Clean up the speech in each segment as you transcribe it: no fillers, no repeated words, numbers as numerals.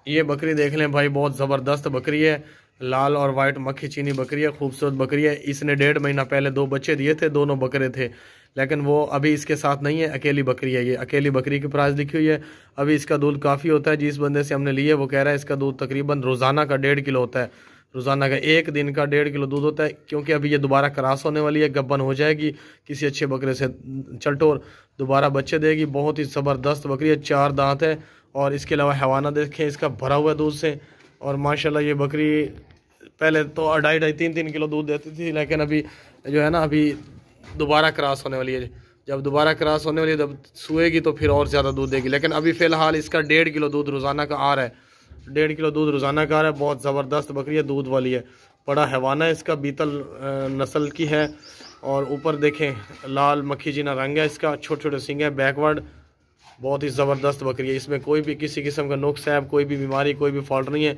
ये बकरी देख लें भाई, बहुत ज़बरदस्त बकरी है। लाल और वाइट मक्खी चीनी बकरी है, खूबसूरत बकरी है। इसने 1.5 महीना पहले 2 बच्चे दिए थे, दोनों बकरे थे, लेकिन वो अभी इसके साथ नहीं है, अकेली बकरी है। ये अकेली बकरी की प्राइस लिखी हुई है। अभी इसका दूध काफ़ी होता है। जिस बंदे से हमने लिए वो कह रहा है इसका दूध तकरीबन रोज़ाना का 1.5 किलो होता है। रोज़ाना का एक दिन का 1.5 किलो दूध होता है, क्योंकि अभी ये दोबारा क्रॉस होने वाली है, गब्बन हो जाएगी किसी अच्छे बकरे से, चलटोर दोबारा बच्चे देगी। बहुत ही ज़बरदस्त बकरी है, 4 दांत है। और इसके अलावा हवाना देखें इसका भरा हुआ दूध से। और माशाल्लाह ये बकरी पहले तो 2.5-3 किलो दूध देती थी, लेकिन अभी जो है ना, अभी दोबारा क्रॉस होने वाली है। जब दोबारा क्रॉस होने वाली है जब सुएगी तो फिर और ज़्यादा दूध देगी। लेकिन अभी फ़िलहाल इसका 1.5 किलो दूध रोज़ाना का आ रहा है। 1.5 किलो दूध रोज़ाना का आ रहा है। बहुत ज़बरदस्त बकरी है, दूध वाली है। बड़ा हैवाना है इसका, बीतल नस्ल की है। और ऊपर देखें लाल मक्खी जीना रंग है इसका, छोटे छोटे सींग है, बैकवर्ड। बहुत ही ज़बरदस्त बकरी है। इसमें कोई भी किसी किस्म का नुक्स है, कोई भी बीमारी, कोई भी फॉल्ट नहीं है।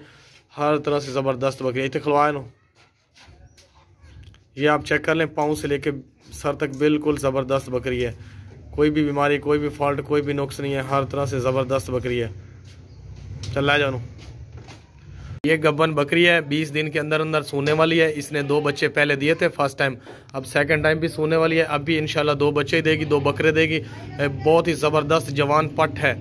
हर तरह से ज़बरदस्त बकरी है। इतने खिलवाए नो, ये आप चेक कर लें, पाँव से लेके सर तक बिल्कुल ज़बरदस्त बकरी है। कोई भी बीमारी, कोई भी फॉल्ट, कोई भी नुक्स नहीं है। हर तरह से ज़बरदस्त बकरी है। चल ला जानो। ये गब्बन बकरी है, 20 दिन के अंदर अंदर सूने वाली है। इसने 2 बच्चे पहले दिए थे फर्स्ट टाइम, अब सेकंड टाइम भी सूने वाली है। अब भी इंशाल्लाह 2 बच्चे देगी, 2 बकरे देगी। बहुत ही ज़बरदस्त जवान पट है।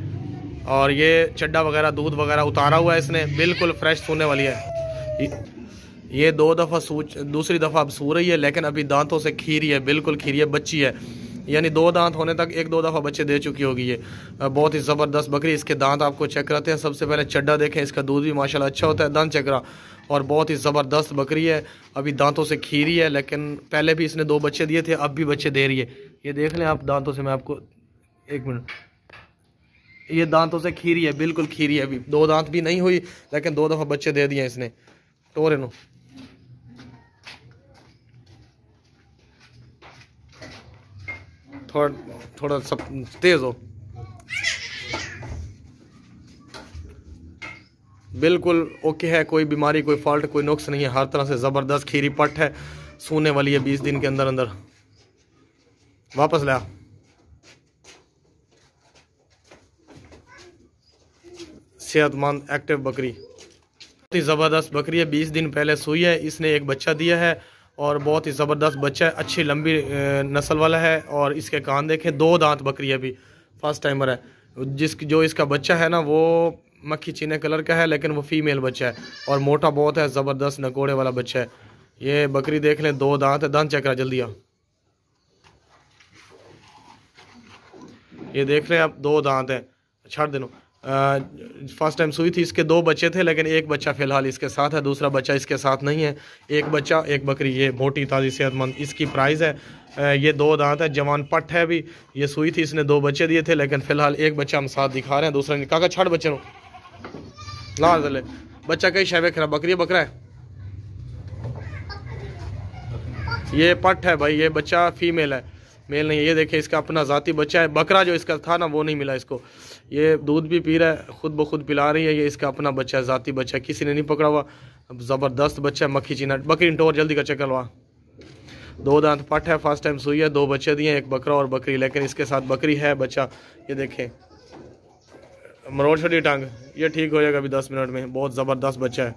और ये चड्डा वगैरह, दूध वगैरह उतारा हुआ है इसने, बिल्कुल फ्रेश सूने वाली है। ये 2 दफ़ा दूसरी दफ़ा अब सू रही है, लेकिन अभी दांतों से खीरी है, बिल्कुल खीरी है, बच्ची है। यानी 2 दांत होने तक 1-2 दफ़ा बच्चे दे चुकी होगी ये। बहुत ही ज़बरदस्त बकरी। इसके दांत आपको चेक कराते हैं। सबसे पहले चड्डा देखें, इसका दूध भी माशाल्लाह अच्छा होता है, दांत चेक करा। और बहुत ही ज़बरदस्त बकरी है। अभी दांतों से खीरी है, लेकिन पहले भी इसने 2 बच्चे दिए थे, अब भी बच्चे दे रही है। ये देख लें आप दांतों से, मैं आपको 1 मिनट, ये दांतों से खीरी है, बिल्कुल खीरी है। अभी 2 दांत भी नहीं हुई, लेकिन 2 दफ़ा बच्चे दे दिए इसने। टोरे नो थोड़ा सब तेज हो, बिल्कुल ओके है। कोई बीमारी, कोई फॉल्ट, कोई नुक्स नहीं है। हर तरह से ज़बरदस्त खीरी पट है, सूने वाली है 20 दिन के अंदर अंदर। वापस ला। सेहतमंद एक्टिव बकरी, बहुत ही ज़बरदस्त बकरी है। 20 दिन पहले सूई है, इसने 1 बच्चा दिया है और बहुत ही ज़बरदस्त बच्चा है, अच्छी लंबी नस्ल वाला है। और इसके कान देखें, 2 दांत बकरी है, अभी फर्स्ट टाइमर है। जो इसका बच्चा है ना, वो मक्खी चीने कलर का है, लेकिन वो फीमेल बच्चा है और मोटा बहुत है, ज़बरदस्त नकोड़े वाला बच्चा है। ये बकरी देख लें, 2 दांत है। दांत चेक करा जल्दी आ, ये देख लें आप, 2 दांत है। छाड़ देनो। फर्स्ट टाइम सुई थी, इसके 2 बच्चे थे, लेकिन 1 बच्चा फ़िलहाल इसके साथ है, दूसरा बच्चा इसके साथ नहीं है। 1 बच्चा 1 बकरी, ये मोटी ताज़ी सेहतमंद। इसकी प्राइस है, ये 2 दांत है, जवान पट है। अभी ये सुई थी, इसने 2 बच्चे दिए थे, लेकिन फ़िलहाल 1 बच्चा हम साथ दिखा रहे हैं, दूसरा नहीं। काका छाड़ बच्चे नो ला दले, बच्चा कई शैबे खरा, बकरी है बकरा है, ये पट है भाई। ये बच्चा फीमेल है, मेल नहीं है। ये देखें, इसका अपना ज़ाती बच्चा है। बकरा जो इसका था ना, वो नहीं मिला इसको। ये दूध भी पी रहा है, खुद ब खुद पिला रही है। ये इसका अपना बच्चा है, ज़ाती बच्चा है, किसी ने नहीं पकड़ा हुआ। ज़बरदस्त बच्चा है, मक्खी चीना बकरी। टोर जल्दी का चक्कर लवा। 2 दांत पट है, फर्स्ट टाइम सुई है, 2 बच्चे दिए, 1 बकरा और बकरी, लेकिन इसके साथ बकरी है, बच्चा। ये देखें, मरोड़ छोटी टांग, ये ठीक हो जाएगा अभी 10 मिनट में। बहुत ज़बरदस्त बच्चा है,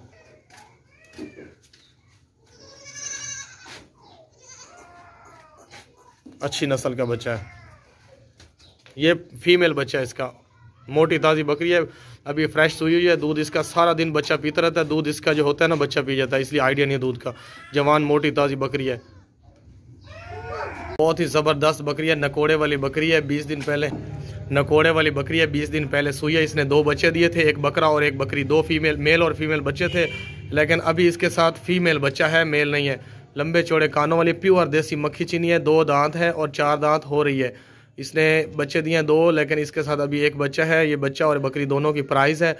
अच्छी नस्ल का बच्चा है। ये फीमेल बच्चा है इसका, मोटी ताज़ी बकरी है, अभी फ्रेश सुई हुई है। दूध इसका सारा दिन बच्चा पीता रहता है। दूध इसका जो होता है ना, बच्चा पी जाता है, इसलिए आइडिया नहीं है दूध का। जवान मोटी ताज़ी बकरी है, बहुत ही ज़बरदस्त बकरी है। नकोड़े वाली बकरी है, 20 दिन पहले नकोड़े वाली बकरी है, 20 दिन पहले सुई है। इसने 2 बच्चे दिए थे, 1 बकरा और 1 बकरी। 2 फीमेल, मेल और फीमेल बच्चे थे, लेकिन अभी इसके साथ फीमेल बच्चा है, मेल नहीं है। लंबे चौड़े कानों वाली प्योर देसी मक्खी चीनी है, 2 दांत है और 4 दांत हो रही है। इसने बच्चे दिए हैं 2, लेकिन इसके साथ अभी 1 बच्चा है। ये बच्चा और बकरी दोनों की प्राइस है,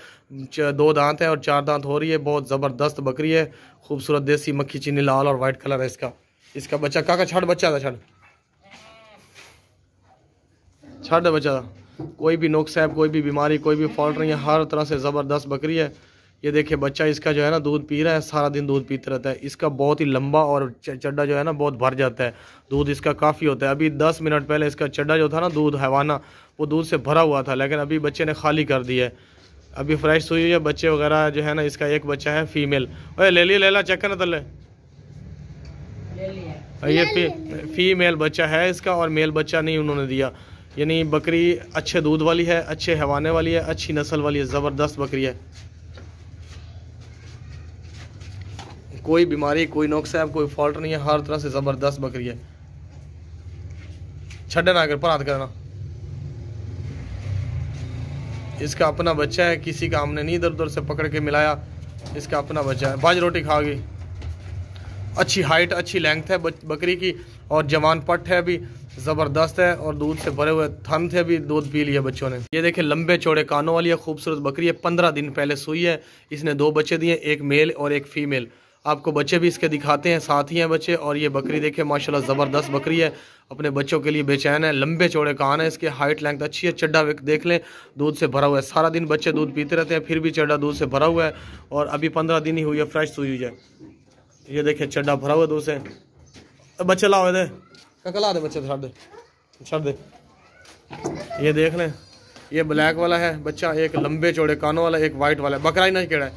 2 दांत है और 4 दांत हो रही है। बहुत ज़बरदस्त बकरी है, खूबसूरत देसी मक्खी चीनी, लाल और वाइट कलर है इसका बच्चा। काका छड़ बच्चा था, छड़ बच्चा। कोई भी नुक्स है, कोई भी बीमारी, कोई भी फॉल्ट नहीं है। हर तरह से ज़बरदस्त बकरी है। ये देखिए, बच्चा इसका जो है ना, दूध पी रहा है, सारा दिन दूध पीते रहता है। इसका बहुत ही लंबा और चड्डा जो है ना, बहुत भर जाता है, दूध इसका काफ़ी होता है। अभी 10 मिनट पहले इसका चड्डा जो था ना, दूध हैवाना, वो दूध से भरा हुआ था, लेकिन अभी बच्चे ने खाली कर दिया है। अभी फ्रेश सुई हुई है। बच्चे वगैरह जो है ना, इसका एक बच्चा है फीमेल। ओए ले ला चेक करना तले। ये फीमेल बच्चा है इसका, और मेल बच्चा नहीं उन्होंने दिया। यानी बकरी अच्छे दूध वाली है, अच्छे हवाने वाली है, अच्छी नस्ल वाली है, ज़बरदस्त बकरी है। कोई बीमारी, कोई नुक्स है, कोई फॉल्ट नहीं है, हर तरह से ज़बरदस्त बकरी है। छड़े ना कर पर हाथ करना। इसका अपना बच्चा है, किसी का हमने नहीं इधर उधर से पकड़ के मिलाया। इसका अपना बच्चा है। बाज रोटी खा गई। अच्छी हाइट, अच्छी लेंथ है बकरी की, और जवान पट है अभी, ज़बरदस्त है, और दूध से भरे हुए थन थे, अभी दूध पी लिया बच्चों ने। ये देखे लंबे चौड़े कानों वाली है, खूबसूरत बकरी है। 15 दिन पहले सुई है। इसने 2 बच्चे दिए, एक मेल और एक फीमेल। आपको बच्चे भी इसके दिखाते हैं, साथ ही हैं बच्चे। और ये बकरी देखे माशाल्लाह ज़बरदस्त बकरी है, अपने बच्चों के लिए बेचैन है। लंबे चौड़े कान है इसके, हाइट लेंथ अच्छी है। चड्डा देख लें, दूध से भरा हुआ है। सारा दिन बच्चे दूध पीते रहते हैं, फिर भी चड्डा दूध से भरा हुआ है। और अभी 15 दिन ही हुई है, फ्रेश सुई हुई है। ये देखे चड्डा भरा हुआ दूध से। बच्चे लाओ दे, ककला दे बच्चे, छड़ दे। ये देख लें, ये ब्लैक वाला है बच्चा, एक लंबे चौड़े कानों वाला, एक वाइट वाला। बकरा ही नहीं केड़ा है,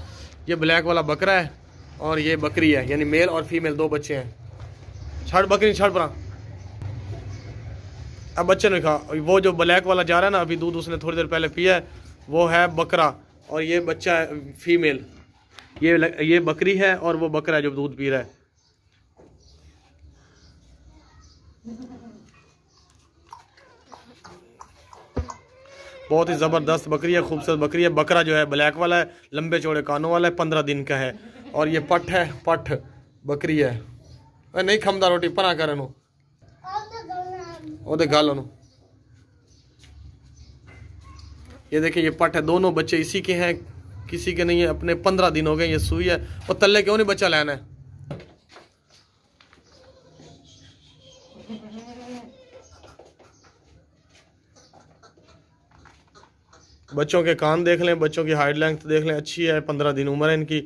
ये ब्लैक वाला बकरा है, और ये बकरी है। यानी मेल और फीमेल 2 बच्चे हैं। छड़ बकरी, छड़ परा। अब बच्चे ने कहा, वो जो ब्लैक वाला जा रहा है ना, अभी दूध उसने थोड़ी देर पहले पिया है, वो है बकरा, और ये बच्चा है फीमेल। ये बकरी है, और वो बकरा है जो दूध पी रहा है। बहुत ही ज़बरदस्त बकरी है, खूबसूरत बकरी है। बकरा जो है ब्लैक वाला है, लंबे चौड़े कानों वाला है, 15 दिन का है। और ये पट है, पट बकरी है। नहीं खमदा रोटी परा कर गल। ये देखिए, ये पट है, दोनों बच्चे इसी के हैं, किसी के नहीं है। अपने 15 दिन हो गए, ये सुई है। और तल्ले क्यों नहीं बच्चा लेना है। बच्चों के कान देख लें, बच्चों की हाइट लेंथ देख लें, अच्छी है। 15 दिन उम्र है इनकी।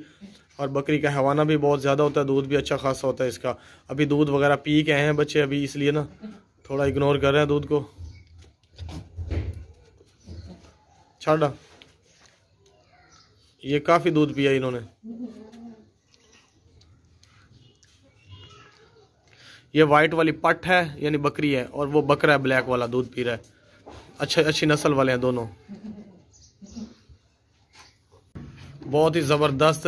और बकरी का हवाना भी बहुत ज़्यादा होता है, दूध भी अच्छा खासा होता है इसका। अभी दूध वगैरह पी के आए हैं बच्चे अभी, इसलिए ना थोड़ा इग्नोर कर रहे हैं दूध को। छाड़ा, ये काफ़ी दूध पिया इन्होंने। ये वाइट वाली पट है, यानी बकरी है, और वो बकरा है ब्लैक वाला, दूध पी रहा है। अच्छी नस्ल वाले हैं दोनों। बहुत ही ज़बरदस्त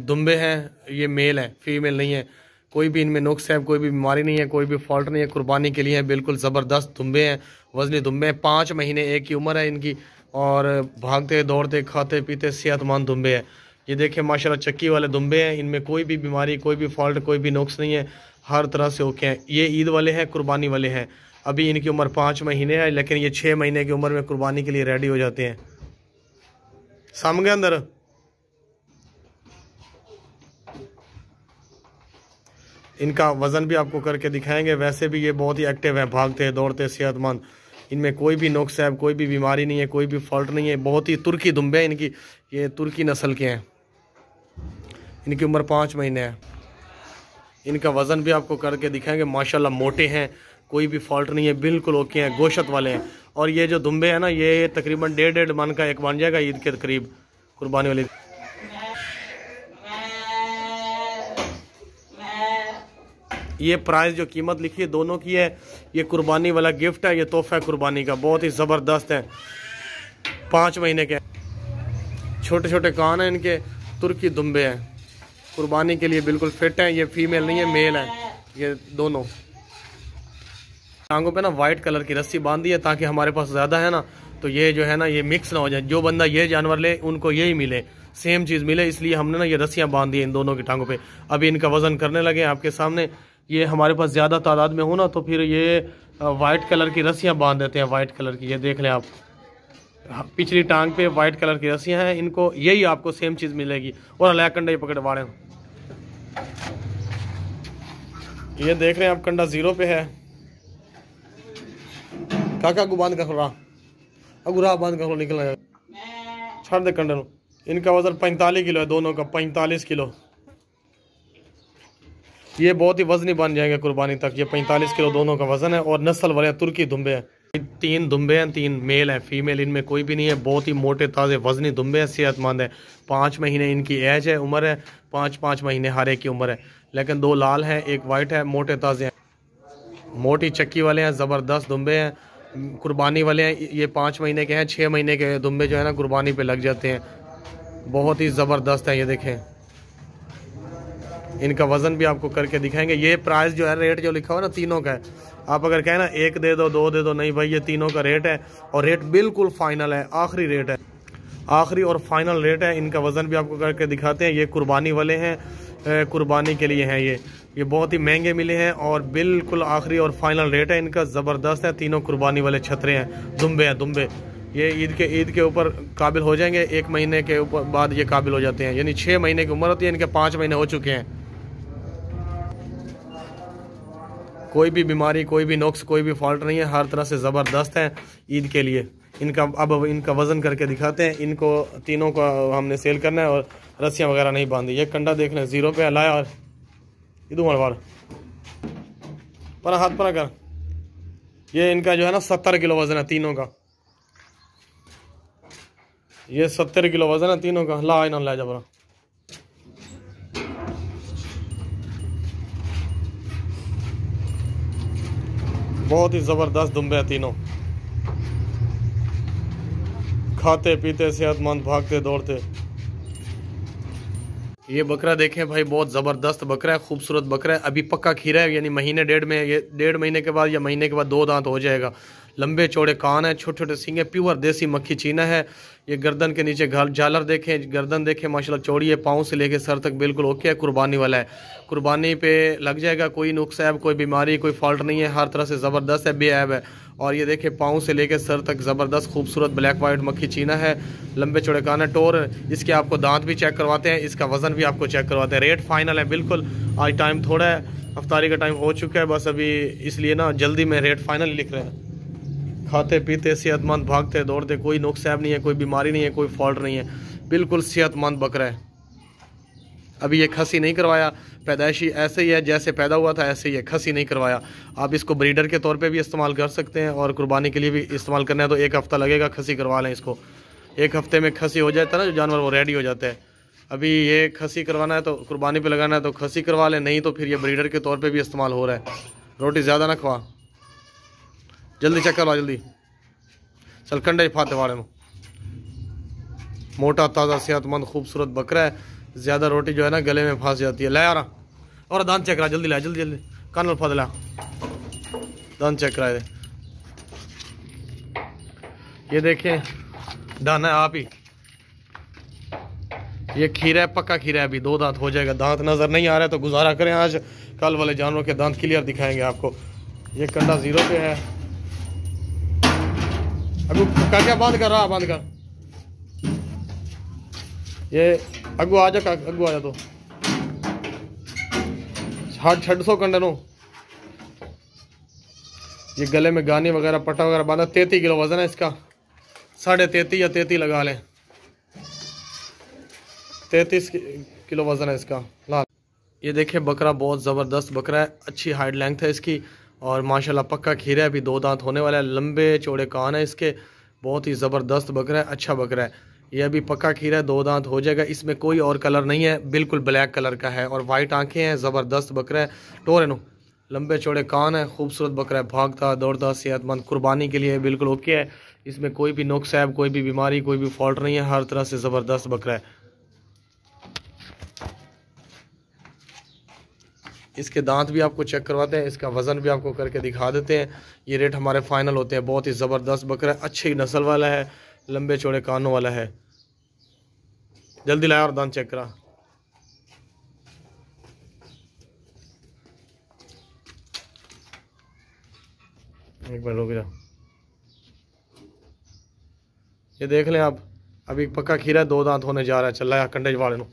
दुम्बे हैं। ये मेल हैं, फीमेल नहीं है। कोई भी इनमें नुक्स है, कोई भी बीमारी नहीं है, कोई भी फॉल्ट नहीं है। कुर्बानी के लिए बिल्कुल ज़बरदस्त दुम्बे हैं, वजनी दुम्बे हैं। 5 महीने एक ही उम्र है इनकी, और भागते दौड़ते खाते पीते सेहतमंद दुम्बे हैं। ये देखें माशाल्लाह चक्की वाले दुम्बे हैं। इनमें कोई भी बीमारी, कोई भी फॉल्ट, कोई भी नुक्स नहीं है, हर तरह से ओके हैं। ये ईद वाले हैं, कुर्बानी वाले हैं। अभी इनकी उम्र 5 महीने है, लेकिन ये 6 महीने की उम्र में कुर्बानी के लिए रेडी हो जाते हैं। सामने अंदर इनका वज़न भी आपको करके दिखाएंगे। वैसे भी ये बहुत ही एक्टिव है, भागते दौड़ते सेहतमंद। इनमें कोई भी नुक्स है, कोई भी बीमारी नहीं है, कोई भी फॉल्ट नहीं है। बहुत ही तुर्की दुम्बे हैं इनकी, ये तुर्की नस्ल के हैं। इनकी उम्र 5 महीने है। इनका वज़न भी आपको करके दिखाएंगे। माशाल्लाह मोटे हैं, कोई भी फॉल्ट नहीं है, बिल्कुल ओके हैं, गोशत वाले हैं। और ये जो दुम्बे हैं ना, ये तकरीबन 1.5 मन का एक बन जाएगा ईद के करीब, कुर्बानी वाली। ये प्राइस जो कीमत लिखी है दोनों की है, ये कुर्बानी वाला गिफ्ट है, ये तोहफा कुर्बानी का। बहुत ही ज़बरदस्त है, 5 महीने के, छोटे छोटे कान हैं इनके, तुर्की दुम्बे हैं, कुर्बानी के लिए बिल्कुल फिट हैं। ये फीमेल नहीं है, मेल है ये दोनों। टांगों पे ना वाइट कलर की रस्सी बांधी है, ताकि हमारे पास ज़्यादा है ना, तो ये जो है ना, ये मिक्स ना हो जाए। जो बंदा ये जानवर ले, उनको यही मिले, सेम चीज़ मिले, इसलिए हमने ना ये रस्सियाँ बांध दी इन दोनों की टांगों पे। अभी इनका वज़न करने लगे आपके सामने। ये हमारे पास ज़्यादा तादाद में हो ना, तो फिर ये वाइट कलर की रस्सियाँ बांध देते हैं, वाइट कलर की। ये देख लें आप, पिछली टांग पे वाइट कलर की रस्सियाँ हैं, इनको यही आपको सेम चीज़ मिलेगी। और अलग कंडा ये पकड़ वाड़े, ये देख रहे हैं आप, कंडा 0 पे है। काका को बांध कर रहा, अब राह बांध कर निकल आया, छाड़ दे कंडे। इनका वजन 45 किलो है दोनों का, 45 किलो। ये बहुत ही वजनी बन जाएंगे कुर्बानी तक। ये 45 किलो दोनों का वजन है, और नस्ल वाले तुर्की दुम्बे हैं। तीन दुम्बे हैं, तीन मेल हैं, फीमेल इनमें कोई भी नहीं है। बहुत ही मोटे ताज़े वजनी दुम्बे हैं, सेहतमंद है। 5 महीने इनकी एज है, उम्र है। 5-5 महीने हर एक की उम्र है। लेकिन 2 लाल हैं, एक वाइट है। मोटे ताज़े हैं, मोटी चक्की वाले हैं, ज़बरदस्त दुम्बे हैं, कुर्बानी वाले हैं। ये 5 महीने के हैं, 6 महीने के दुम्बे जो है ना कुर्बानी पे लग जाते हैं। बहुत ही ज़बरदस्त है। ये देखें, इनका वज़न भी आपको करके दिखाएंगे। ये प्राइस जो है, रेट जो लिखा हुआ ना तीनों का है। आप अगर कहें ना 1 दे दो 2 दे दो, नहीं भाई, ये तीनों का रेट है और रेट बिल्कुल फाइनल है, आखिरी रेट है, आखिरी और फाइनल रेट है। इनका वज़न भी आपको करके दिखाते हैं। ये कुर्बानी वाले हैं, कुर्बानी के लिए हैं। ये बहुत ही महंगे मिले हैं और बिल्कुल आखिरी और फाइनल रेट है इनका। ज़बरदस्त है, तीनों कुर्बानी वाले छतरे हैं, दुम्बे हैं दुम्बे। ये ईद के ऊपर काबिल हो जाएंगे। 1 महीने के ऊपर बाद ये काबिल हो जाते हैं, यानी 6 महीने की उम्र होती है इनके, 5 महीने हो चुके हैं। कोई भी बीमारी, कोई भी नुक्स, कोई भी फॉल्ट नहीं है, हर तरह से ज़बरदस्त है ईद के लिए। अब इनका वज़न करके दिखाते हैं। इनको तीनों का हमने सेल करना है और रस्सियाँ वगैरह नहीं बांधी। ये कंडा देख लें, 0 पे लाया और इधू मरवार पर हाथ पर कर। ये इनका जो है ना 70 किलो वज़न है तीनों का। ये 70 किलो वज़न है तीनों का। ला ना ला जा बरा। बहुत ही ज़बरदस्त दुम्बे हैं तीनों, खाते पीते सेहतमंद, भागते दौड़ते। ये बकरा देखें भाई, बहुत ज़बरदस्त बकरा है, खूबसूरत बकरा है। अभी पक्का खीरा है, यानी महीने डेढ़ में, ये 1.5 महीने के बाद या महीने के बाद 2 दांत हो जाएगा। लंबे चौड़े कान है, छोटे छोटे सींग है, प्योर देसी मक्खी चीना है। ये गर्दन के नीचे झालर देखें, गर्दन देखें माशाल्लाह चौड़ी है, पाँव से लेके सर तक बिल्कुल ओके है। कुर्बानी वाला है, कुर्बानी पे लग जाएगा। कोई नुक्स ऐब, कोई बीमारी, कोई फॉल्ट नहीं है, हर तरह से ज़बरदस्त है, बेऐब है। और ये देखें पाँव से लेके सर तक ज़बरदस्त खूबसूरत ब्लैक वाइट मक्खी चीना है, लंबे चौड़े कान है, टोर। इसके आपको दांत भी चेक करवाते हैं, इसका वज़न भी आपको चेक करवाते हैं। रेट फाइनल है बिल्कुल। आज टाइम थोड़ा है, अफ्तारी का टाइम हो चुका है बस अभी, इसलिए ना जल्दी में रेट फाइनल लिख रहे हैं। खाते पीते सेहतमंद, भागते दौड़ते, कोई नुक्स ऐब नहीं है, कोई बीमारी नहीं है, कोई फॉल्ट नहीं है, बिल्कुल सेहतमंद बकरा है। अभी ये खसी नहीं करवाया, पैदाइशी ऐसे ही है, जैसे पैदा हुआ था ऐसे ही है, खसी नहीं करवाया। आप इसको ब्रीडर के तौर पे भी इस्तेमाल कर सकते हैं और कुर्बानी के लिए भी इस्तेमाल करना है तो 1 हफ़्ता लगेगा। खसी करवा लें इसको, 1 हफ़्ते में खसी हो जाता है ना जो जानवर, वो रेडी हो जाता है। अभी ये खसी करवाना है तो कुर्बानी पे लगाना है तो खसी करवा लें, नहीं तो फिर ये ब्रीडर के तौर पे भी इस्तेमाल हो रहा है। रोटी ज़्यादा ना खवा, जल्दी चेक करवा जल्दी। चल कंडे फाते वाले में, मोटा ताज़ा सेहतमंद खूबसूरत बकरा है। ज़्यादा रोटी जो है ना गले में फंस जाती है। ले आ रहा और दांत चेक करा जल्दी, ला जल्दी जल्दी, कान फाद ला, दांत चेक कराए। ये देखें दाना है आप ही, ये खीरा है, पक्का खीरा है, अभी 2 दांत हो जाएगा। दांत नज़र नहीं आ रहा है तो गुजारा करें, आज कल वाले जानवरों के दांत क्लियर दिखाएंगे आपको। ये कंडा 0 पे है। अगू क्या बंद कर रहा, बंद कर। ये अगू आ जा, अगू आ जा, तो छड़ सौ कंडे नो। ये गले में गानी वगैरह, पट्टा वगैरह बांधा। 33 किलो वजन है इसका, 33.5 या 33 लगा लें, 33 किलो वजन है इसका। लाल ये देखें बकरा बहुत ज़बरदस्त बकरा है, अच्छी हाइट लेंथ है इसकी और माशाल्लाह पक्का खीरा है। अभी 2 दांत होने वाला है, लंबे चौड़े कान है इसके, बहुत ही ज़बरदस्त बकरा है, अच्छा बकरा है। ये अभी पक्का खीरा है, 2 दांत हो जाएगा। इसमें कोई और कलर नहीं है, बिल्कुल ब्लैक कलर का है और वाइट आंखें हैं। ज़बरदस्त बकरा है, टोर नो, लंबे चौड़े कान है, खूबसूरत बकरा है, भागता दौड़ता सेहतमंद, कुर्बानी के लिए बिल्कुल ओके है। इसमें कोई भी नुक्स है, कोई भी बीमारी, कोई भी फॉल्ट नहीं है, हर तरह से ज़बरदस्त बकरा है। इसके दांत भी आपको चेक करवाते हैं, इसका वज़न भी आपको करके दिखा देते हैं। ये रेट हमारे फाइनल होते हैं। बहुत ही ज़बरदस्त बकरा है, अच्छी नस्ल वाला है, लंबे चौड़े कानों वाला है। जल्दी लाया और दांत चेक करा। एक मिनट रुक जा, ये देख लें आप, अभी पक्का खीरा 2 दांत होने जा रहा है। चल रहा है कंडे वाले नो,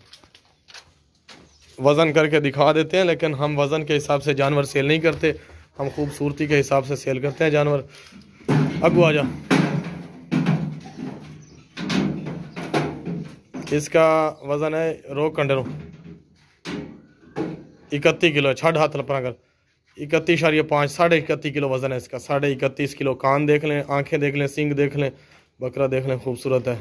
वज़न करके दिखा देते हैं, लेकिन हम वज़न के हिसाब से जानवर सेल नहीं करते, हम खूबसूरती के हिसाब से सेल करते हैं जानवर। अगू आ जा, इसका वज़न है रो कंडे नो 31 किलो है। छठ हाथ लपना कर, 31.5 31.5 किलो वजन है इसका। 31.5 किलो। कान देख लें, आंखें देख लें, सींग देख लें, बकरा देख लें, खूबसूरत है।